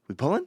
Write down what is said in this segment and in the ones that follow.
We pulling?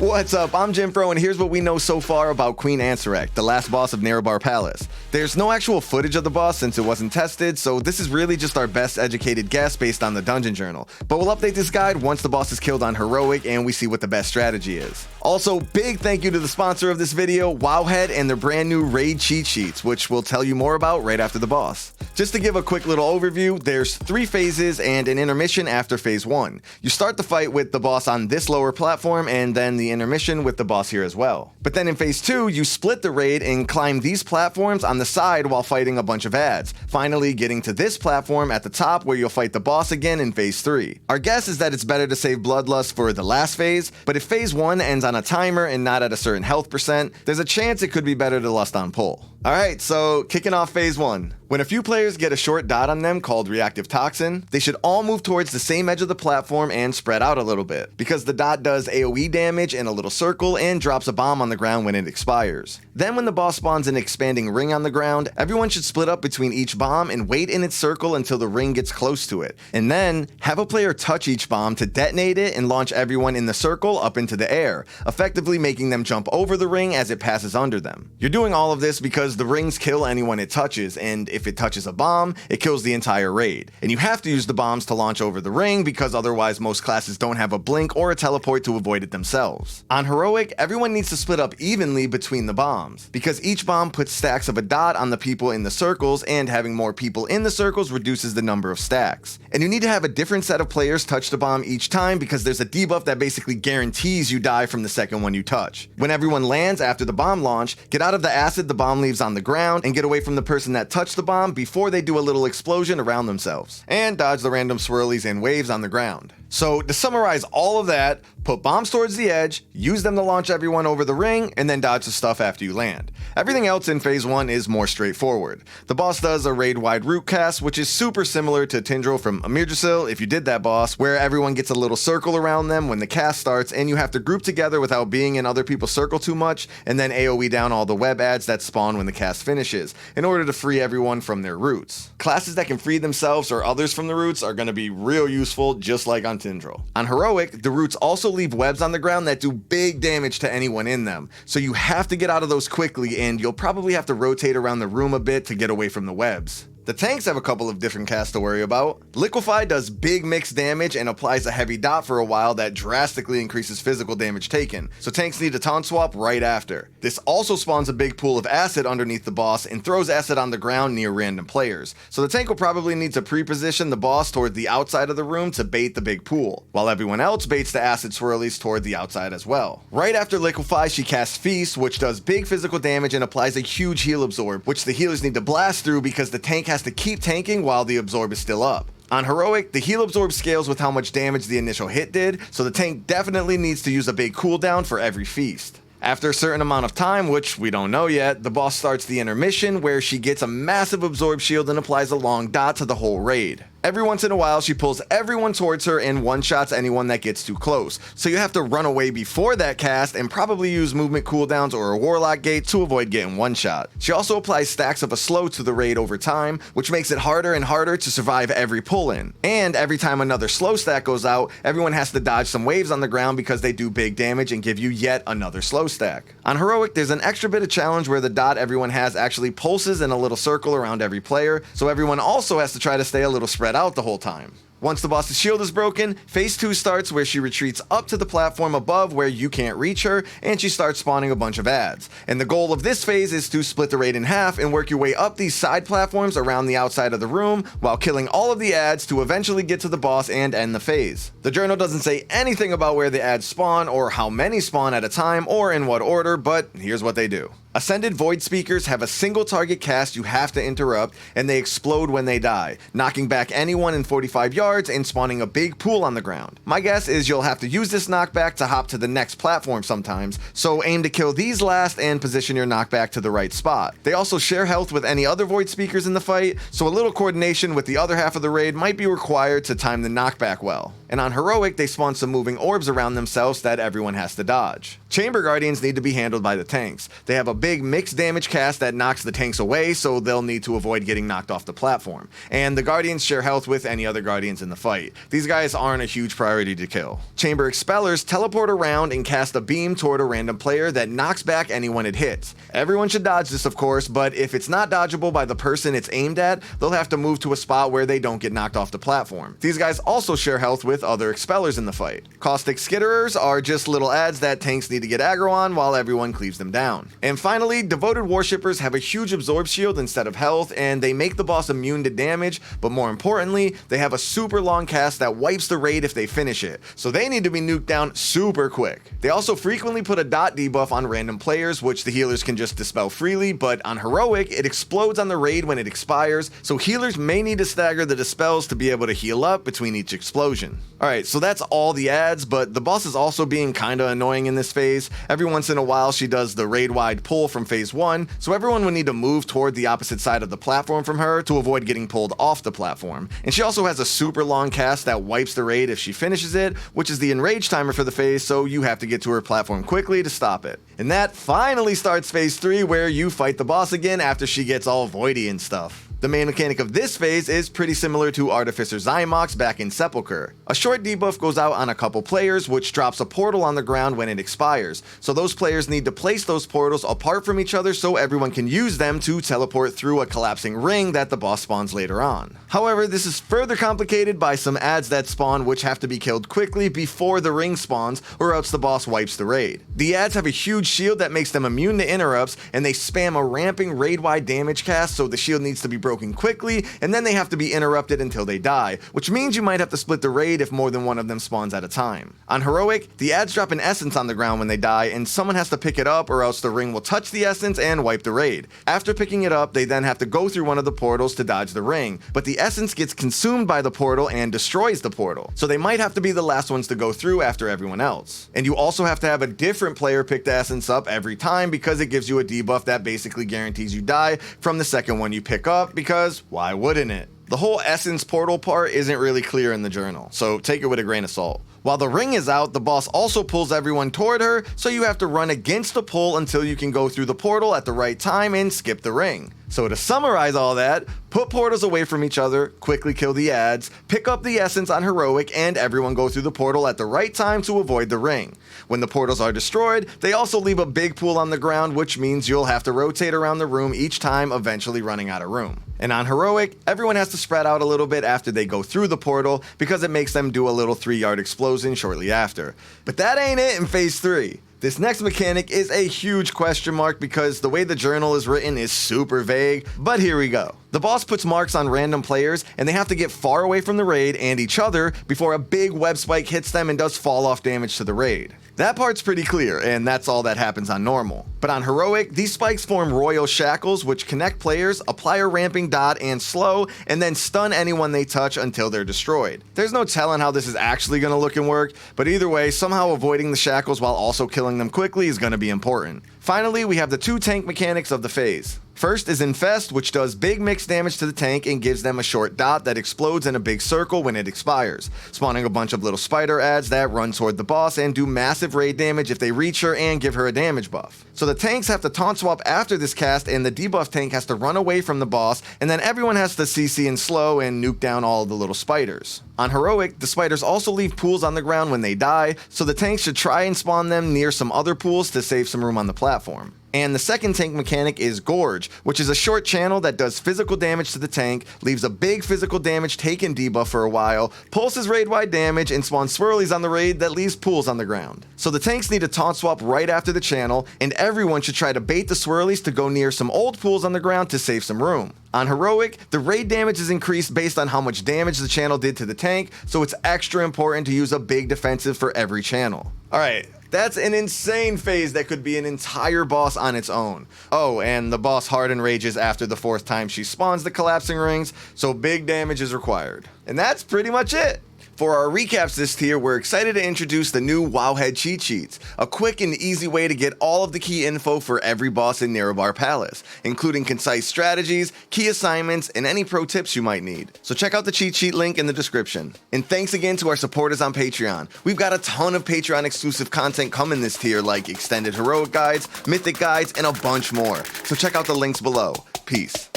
What's up? I'm Jimfro, and here's what we know so far about Queen Ansurek, the last boss of Nerub-ar Palace. There's no actual footage of the boss since it wasn't tested, so this is really just our best educated guess based on the dungeon journal. But we'll update this guide once the boss is killed on Heroic and we see what the best strategy is. Also, big thank you to the sponsor of this video, Wowhead, and their brand new raid cheat sheets, which we'll tell you more about right after the boss. Just to give a quick little overview, there's 3 phases and an intermission after phase 1. You start the fight with the boss on this lower platform and then the intermission with the boss here as well. But then in phase 2, you split the raid and climb these platforms on the side while fighting a bunch of ads, finally getting to this platform at the top where you'll fight the boss again in phase 3. Our guess is that it's better to save Bloodlust for the last phase, but if phase 1 ends on a timer and not at a certain health percent, there's a chance it could be better to lust on pull. Alright, so kicking off phase 1. When a few players get a short dot on them called reactive toxin, they should all move towards the same edge of the platform and spread out a little bit, because the dot does AoE damage in a little circle and drops a bomb on the ground when it expires. Then when the boss spawns an expanding ring on the ground, everyone should split up between each bomb and wait in its circle until the ring gets close to it, and then have a player touch each bomb to detonate it and launch everyone in the circle up into the air, effectively making them jump over the ring as it passes under them. You're doing all of this because the rings kill anyone it touches, and if it touches a bomb, it kills the entire raid. And you have to use the bombs to launch over the ring because otherwise most classes don't have a blink or a teleport to avoid it themselves. On Heroic, everyone needs to split up evenly between the bombs, because each bomb puts stacks of a dot on the people in the circles, and having more people in the circles reduces the number of stacks. And you need to have a different set of players touch the bomb each time because there's a debuff that basically guarantees you die from the second one you touch. When everyone lands after the bomb launch, get out of the acid the bomb leaves on the ground and get away from the person that touched the bomb before they do a little explosion around themselves, and dodge the random swirlies and waves on the ground. So to summarize all of that, put bombs towards the edge, use them to launch everyone over the ring, and then dodge the stuff after you land. Everything else in phase 1 is more straightforward. The boss does a raid-wide root cast, which is super similar to Tindril from Amirdrasil if you did that boss, where everyone gets a little circle around them when the cast starts, and you have to group together without being in other people's circle too much, and then AoE down all the web ads that spawn when the cast finishes, in order to free everyone from their roots. Classes that can free themselves or others from the roots are going to be real useful, just like on Tindril. On Heroic, the roots also leave webs on the ground that do big damage to anyone in them, so you have to get out of those quickly, and you'll probably have to rotate around the room a bit to get away from the webs. The tanks have a couple of different casts to worry about. Liquefy does big mixed damage and applies a heavy dot for a while that drastically increases physical damage taken, so tanks need a taunt swap right after. This also spawns a big pool of acid underneath the boss and throws acid on the ground near random players, so the tank will probably need to pre-position the boss toward the outside of the room to bait the big pool, while everyone else baits the acid swirlies toward the outside as well. Right after Liquefy, she casts Feast, which does big physical damage and applies a huge heal absorb, which the healers need to blast through because the tank has to keep tanking while the absorb is still up. On Heroic, the heal absorb scales with how much damage the initial hit did, so the tank definitely needs to use a big cooldown for every feast. After a certain amount of time, which we don't know yet, the boss starts the intermission where she gets a massive absorb shield and applies a long dot to the whole raid. Every once in a while, she pulls everyone towards her and one-shots anyone that gets too close, so you have to run away before that cast and probably use movement cooldowns or a warlock gate to avoid getting one-shot. She also applies stacks of a slow to the raid over time, which makes it harder and harder to survive every pull-in. And every time another slow stack goes out, everyone has to dodge some waves on the ground because they do big damage and give you yet another slow stack. On Heroic, there's an extra bit of challenge where the dot everyone has actually pulses in a little circle around every player, so everyone also has to try to stay a little spread out the whole time. Once the boss's shield is broken, phase 2 starts where she retreats up to the platform above where you can't reach her, and she starts spawning a bunch of ads. And the goal of this phase is to split the raid in half and work your way up these side platforms around the outside of the room while killing all of the ads to eventually get to the boss and end the phase. The journal doesn't say anything about where the ads spawn or how many spawn at a time or in what order, but here's what they do. Ascended Void Speakers have a single target cast you have to interrupt, and they explode when they die, knocking back anyone in 45 yards and spawning a big pool on the ground. My guess is you'll have to use this knockback to hop to the next platform sometimes, so aim to kill these last and position your knockback to the right spot. They also share health with any other Void Speakers in the fight, so a little coordination with the other half of the raid might be required to time the knockback well. And on Heroic, they spawn some moving orbs around themselves that everyone has to dodge. Chamber Guardians need to be handled by the tanks. They have a big mixed damage cast that knocks the tanks away, so they'll need to avoid getting knocked off the platform. And the Guardians share health with any other Guardians in the fight. These guys aren't a huge priority to kill. Chamber Expellers teleport around and cast a beam toward a random player that knocks back anyone it hits. Everyone should dodge this, of course, but if it's not dodgeable by the person it's aimed at, they'll have to move to a spot where they don't get knocked off the platform. These guys also share health with other Expellers in the fight. Caustic Skitterers are just little ads that tanks need to get aggro on while everyone cleaves them down. And finally, Devoted Worshippers have a huge absorb shield instead of health, and they make the boss immune to damage, but more importantly, they have a super long cast that wipes the raid if they finish it, so they need to be nuked down super quick. They also frequently put a dot debuff on random players, which the healers can just dispel freely, but on Heroic, it explodes on the raid when it expires, so healers may need to stagger the dispels to be able to heal up between each explosion. Alright, so that's all the ads, but the boss is also being kinda annoying in this phase. Every once in a while she does the raid-wide pull from phase 1, so everyone would need to move toward the opposite side of the platform from her to avoid getting pulled off the platform. And she also has a super long cast that wipes the raid if she finishes it, which is the enrage timer for the phase, so you have to get to her platform quickly to stop it. And that finally starts phase 3, where you fight the boss again after she gets all voidy and stuff. The main mechanic of this phase is pretty similar to Artificer Zymox back in Sepulchre. A short debuff goes out on a couple players, which drops a portal on the ground when it expires, so those players need to place those portals apart from each other so everyone can use them to teleport through a collapsing ring that the boss spawns later on. However, this is further complicated by some ads that spawn which have to be killed quickly before the ring spawns, or else the boss wipes the raid. The ads have a huge shield that makes them immune to interrupts, and they spam a ramping raid-wide damage cast, so the shield needs to be broken quickly, and then they have to be interrupted until they die, which means you might have to split the raid if more than one of them spawns at a time. On Heroic, the ads drop an essence on the ground when they die, and someone has to pick it up or else the ring will touch the essence and wipe the raid. After picking it up, they then have to go through one of the portals to dodge the ring, but the essence gets consumed by the portal and destroys the portal, so they might have to be the last ones to go through after everyone else. And you also have to have a different player pick the essence up every time because it gives you a debuff that basically guarantees you die from the second one you pick up, because why wouldn't it? The whole essence portal part isn't really clear in the journal, so take it with a grain of salt. While the ring is out, the boss also pulls everyone toward her, so you have to run against the pull until you can go through the portal at the right time and skip the ring. So to summarize all that, put portals away from each other, quickly kill the ads, pick up the essence on Heroic, and everyone go through the portal at the right time to avoid the ring. When the portals are destroyed, they also leave a big pool on the ground, which means you'll have to rotate around the room each time, eventually running out of room. And on Heroic, everyone has to spread out a little bit after they go through the portal, because it makes them do a little 3-yard explosion shortly after. But that ain't it in phase 3. This next mechanic is a huge question mark because the way the journal is written is super vague, but here we go. The boss puts marks on random players, and they have to get far away from the raid and each other before a big web spike hits them and does fall off damage to the raid. That part's pretty clear, and that's all that happens on normal. But on Heroic, these spikes form royal shackles which connect players, apply a ramping dot and slow, and then stun anyone they touch until they're destroyed. There's no telling how this is actually going to look and work, but either way, somehow avoiding the shackles while also killing them quickly is going to be important. Finally, we have the 2 tank mechanics of the phase. First is Infest, which does big mixed damage to the tank and gives them a short dot that explodes in a big circle when it expires, spawning a bunch of little spider ads that run toward the boss and do massive raid damage if they reach her and give her a damage buff. So the tanks have to taunt swap after this cast, and the debuff tank has to run away from the boss, and then everyone has to CC and slow and nuke down all of the little spiders. On Heroic, the spiders also leave pools on the ground when they die, so the tanks should try and spawn them near some other pools to save some room on the platform. And the second tank mechanic is Gorge, which is a short channel that does physical damage to the tank, leaves a big physical damage taken debuff for a while, pulses raid-wide damage, and spawns swirlies on the raid that leaves pools on the ground. So the tanks need to taunt swap right after the channel, and everyone should try to bait the swirlies to go near some old pools on the ground to save some room. On Heroic, the raid damage is increased based on how much damage the channel did to the tank, so it's extra important to use a big defensive for every channel. Alright, that's an insane phase that could be an entire boss on its own. Oh, and the boss hard enrages after the 4th time she spawns the collapsing rings, so big damage is required. And that's pretty much it. For our recaps this tier, we're excited to introduce the new Wowhead cheat sheets, a quick and easy way to get all of the key info for every boss in Nerub-ar Palace, including concise strategies, key assignments, and any pro tips you might need. So check out the cheat sheet link in the description. And thanks again to our supporters on Patreon. We've got a ton of Patreon exclusive content coming this tier, like extended heroic guides, mythic guides, and a bunch more. So check out the links below. Peace.